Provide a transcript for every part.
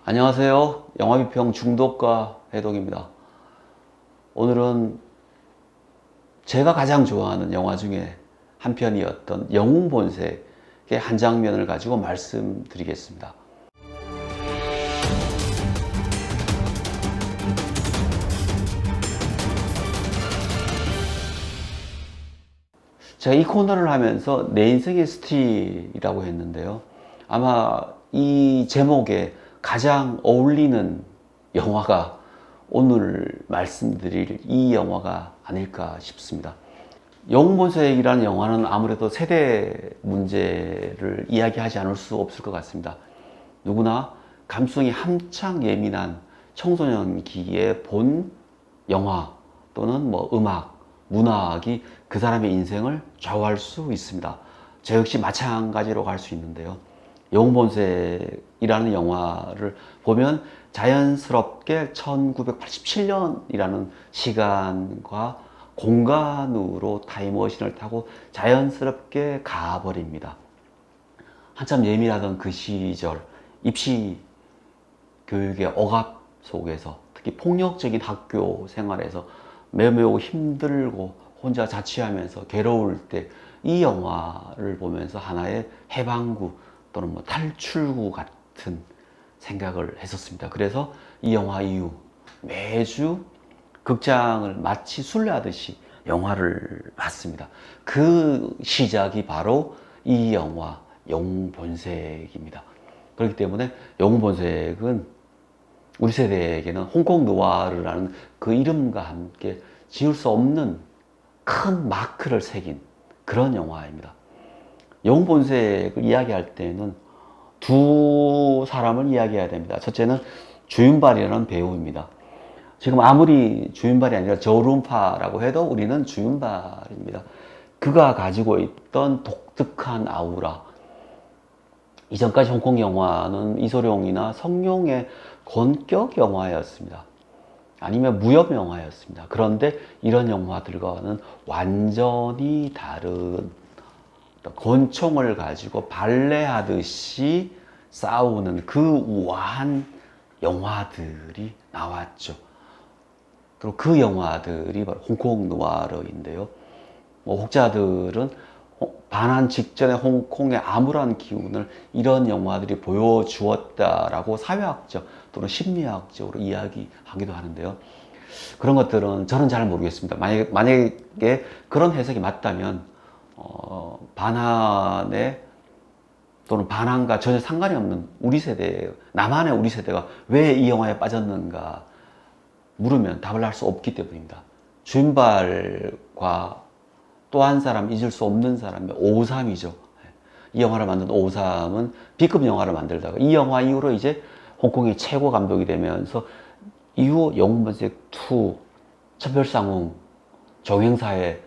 안녕하세요. 영화비평 중독가 해동입니다. 오늘은 제가 가장 좋아하는 영화 중에 한 편이었던 영웅본색의 한 장면을 가지고 말씀드리겠습니다. 제가 이 코너를 하면서 내 인생의 스틸이라고 했는데요. 아마 이 제목에 가장 어울리는 영화가 오늘 말씀드릴 이 영화가 아닐까 싶습니다. 영웅본색이라는 영화는 아무래도 세대 문제를 이야기하지 않을 수 없을 것 같습니다. 누구나 감성이 한창 예민한 청소년기에 본 영화 또는 음악, 문학이 그 사람의 인생을 좌우할 수 있습니다. 저 역시 마찬가지로 갈 수 있는데요. 영웅본색이라는 영화를 보면 자연스럽게 1987년이라는 시간과 공간으로 타임머신을 타고 자연스럽게 가버립니다. 한참 예민하던 그 시절, 입시 교육의 억압 속에서, 특히 폭력적인 학교 생활에서 매우 힘들고 혼자 자취하면서 괴로울 때 이 영화를 보면서 하나의 해방구 또는 탈출구 같은 생각을 했었습니다. 그래서 이 영화 이후 매주 극장을 마치 순례하듯이 영화를 봤습니다. 그 시작이 바로 이 영화 영웅본색입니다. 그렇기 때문에 영웅본색은 우리 세대에게는 홍콩 느와르라는 그 이름과 함께 지울 수 없는 큰 마크를 새긴 그런 영화입니다. 영웅본색을 이야기할 때는 두 사람을 이야기해야 됩니다. 첫째는 주윤발이라는 배우입니다. 지금 아무리 주윤발이 아니라 저룸파라고 해도 우리는 주윤발입니다. 그가 가지고 있던 독특한 아우라. 이전까지 홍콩 영화는 이소룡이나 성룡의 권격 영화였습니다. 아니면 무협 영화였습니다. 그런데 이런 영화들과는 완전히 다른 권총을 가지고 발레하듯이 싸우는 그 우아한 영화들이 나왔죠. 그리고 그 영화들이 바로 홍콩 느와르인데요. 혹자들은 반환 직전의 홍콩의 암울한 기운을 이런 영화들이 보여주었다라고 사회학적 또는 심리학적으로 이야기하기도 하는데요. 그런 것들은 저는 잘 모르겠습니다. 만약에 그런 해석이 맞다면 반환의 또는 반환과 전혀 상관이 없는 우리 세대, 나만의 우리 세대가 왜 이 영화에 빠졌는가 물으면 답을 할 수 없기 때문입니다. 주인발과 또 한 사람, 잊을 수 없는 사람이 오삼이죠. 이 영화를 만든 오삼은 B급 영화를 만들다가 이 영화 이후로 이제 홍콩의 최고 감독이 되면서 이후 영웅본색 2, 천별상웅, 정행사의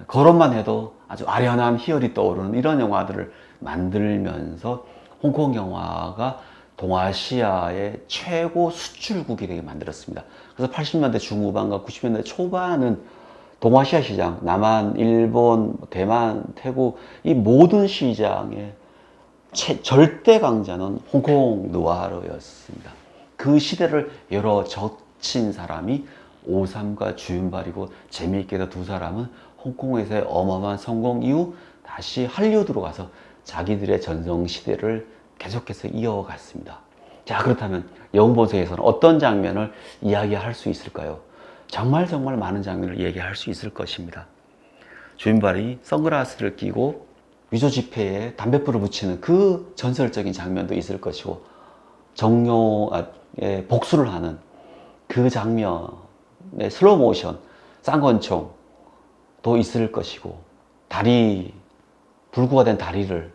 거론만 해도 아주 아련한 희열이 떠오르는 이런 영화들을 만들면서 홍콩 영화가 동아시아의 최고 수출국이 되게 만들었습니다. 그래서 80년대 중후반과 90년대 초반은 동아시아 시장, 남한, 일본, 대만, 태국 이 모든 시장의 절대 강자는 홍콩 느와르였습니다. 그 시대를 열어 젖힌 사람이 오삼과 주윤발이고 재미있게도 두 사람은 홍콩에서의 어마어마한 성공 이후 다시 할리우드로 가서 자기들의 전성시대를 계속해서 이어갔습니다. 자, 그렇다면 영웅본색에서는 어떤 장면을 이야기할 수 있을까요? 정말 많은 장면을 얘기할 수 있을 것입니다. 주인발이 선글라스를 끼고 위조 지폐에 담뱃불을 붙이는 그 전설적인 장면도 있을 것이고 정룡의 복수를 하는 그 장면의 슬로우 모션, 쌍권총도 있을 것이고 불구가 된 다리를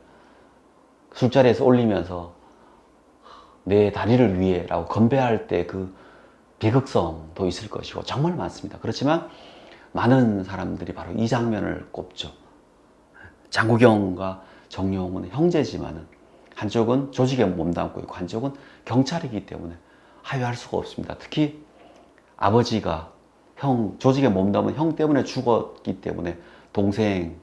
술자리에서 올리면서 내 다리를 위해 라고 건배할 때 그 비극성도 있을 것이고 정말 많습니다. 그렇지만 많은 사람들이 바로 이 장면을 꼽죠. 장국영과 정용은 형제지만은 한쪽은 조직에 몸담고 있고 한쪽은 경찰이기 때문에 하회할 수가 없습니다. 특히 아버지가 조직에 몸담은 형 때문에 죽었기 때문에 동생인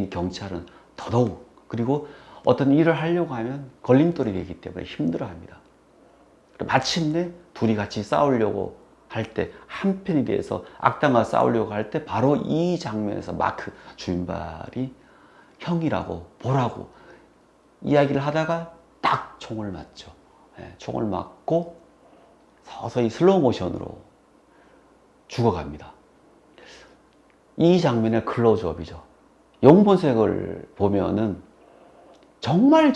경찰은 더더욱, 그리고 어떤 일을 하려고 하면 걸림돌이 되기 때문에 힘들어합니다. 마침내 둘이 같이 싸우려고 할 때, 한 편이 돼서 악당과 싸우려고 할 때 바로 이 장면에서 마크 주인발이 형이라고 보라고 이야기를 하다가 딱 총을 맞죠. 총을 맞고 서서히 슬로우 모션으로 죽어갑니다. 이 장면의 클로즈업이죠. 영본색을 보면은 정말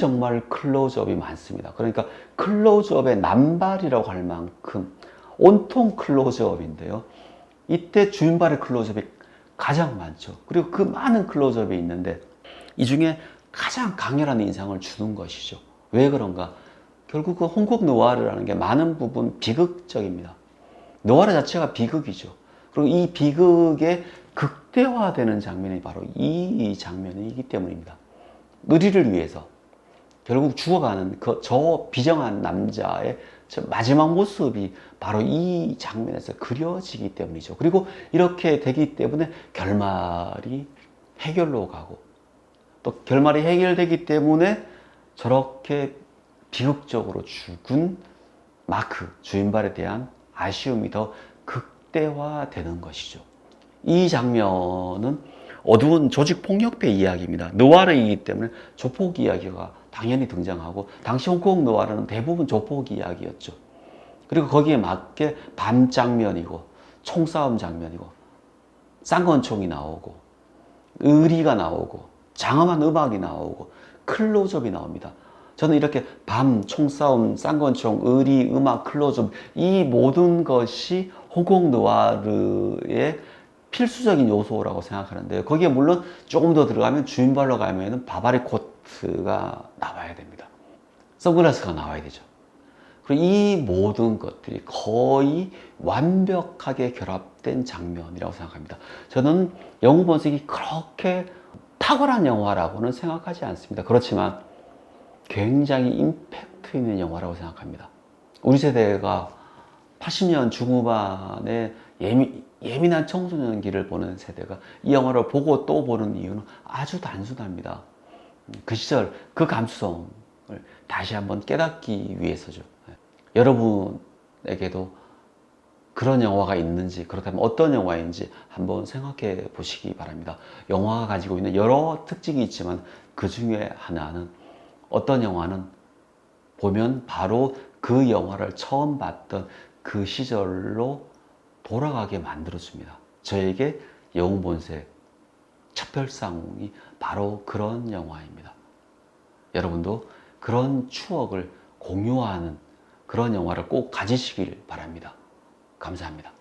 클로즈업이 많습니다. 그러니까 클로즈업의 남발이라고 할 만큼 온통 클로즈업인데요. 이때 주인발의 클로즈업이 가장 많죠. 그리고 그 많은 클로즈업이 있는데 이 중에 가장 강렬한 인상을 주는 것이죠. 왜 그런가? 결국 그 홍콩 느와르라는 게 많은 부분 비극적입니다. 느와르 자체가 비극이죠. 그리고 이 비극의 극대화되는 장면이 바로 이 장면이기 때문입니다. 의리를 위해서 결국 죽어가는 저 비정한 남자의 저 마지막 모습이 바로 이 장면에서 그려지기 때문이죠. 그리고 이렇게 되기 때문에 결말이 해결로 가고 또 결말이 해결되기 때문에 저렇게 비극적으로 죽은 마크 주인발에 대한 아쉬움이 더 극대화되는 것이죠. 이 장면은 어두운 조직폭력배 이야기입니다. 느와르이기 때문에 조폭 이야기가 당연히 등장하고 당시 홍콩 느와르는 대부분 조폭 이야기였죠. 그리고 거기에 맞게 밤 장면이고 총싸움 장면이고 쌍권총이 나오고 의리가 나오고 장엄한 음악이 나오고 클로즈업이 나옵니다. 저는 이렇게 밤, 총싸움, 쌍권총, 의리, 음악, 클로즈업 이 모든 것이 홍콩 느와르의 필수적인 요소라고 생각하는데요. 거기에 물론 조금 더 들어가면 주인발로 가면은 바바리 코트가 나와야 됩니다. 선글라스가 나와야 되죠. 그리고 이 모든 것들이 거의 완벽하게 결합된 장면이라고 생각합니다. 저는 영웅 본색이 그렇게 탁월한 영화라고는 생각하지 않습니다. 그렇지만 굉장히 임팩트 있는 영화라고 생각합니다. 우리 세대가 80년 중후반에 예민한 청소년기를 보는 세대가 이 영화를 보고 또 보는 이유는 아주 단순합니다. 그 시절 그 감수성을 다시 한번 깨닫기 위해서죠. 여러분에게도 그런 영화가 있는지, 그렇다면 어떤 영화인지 한번 생각해 보시기 바랍니다. 영화가 가지고 있는 여러 특징이 있지만 그 중에 하나는 어떤 영화는 보면 바로 그 영화를 처음 봤던 그 시절로 돌아가게 만들어줍니다. 저에게 영웅본색 첩별상이 바로 그런 영화입니다. 여러분도 그런 추억을 공유하는 그런 영화를 꼭 가지시길 바랍니다. 감사합니다.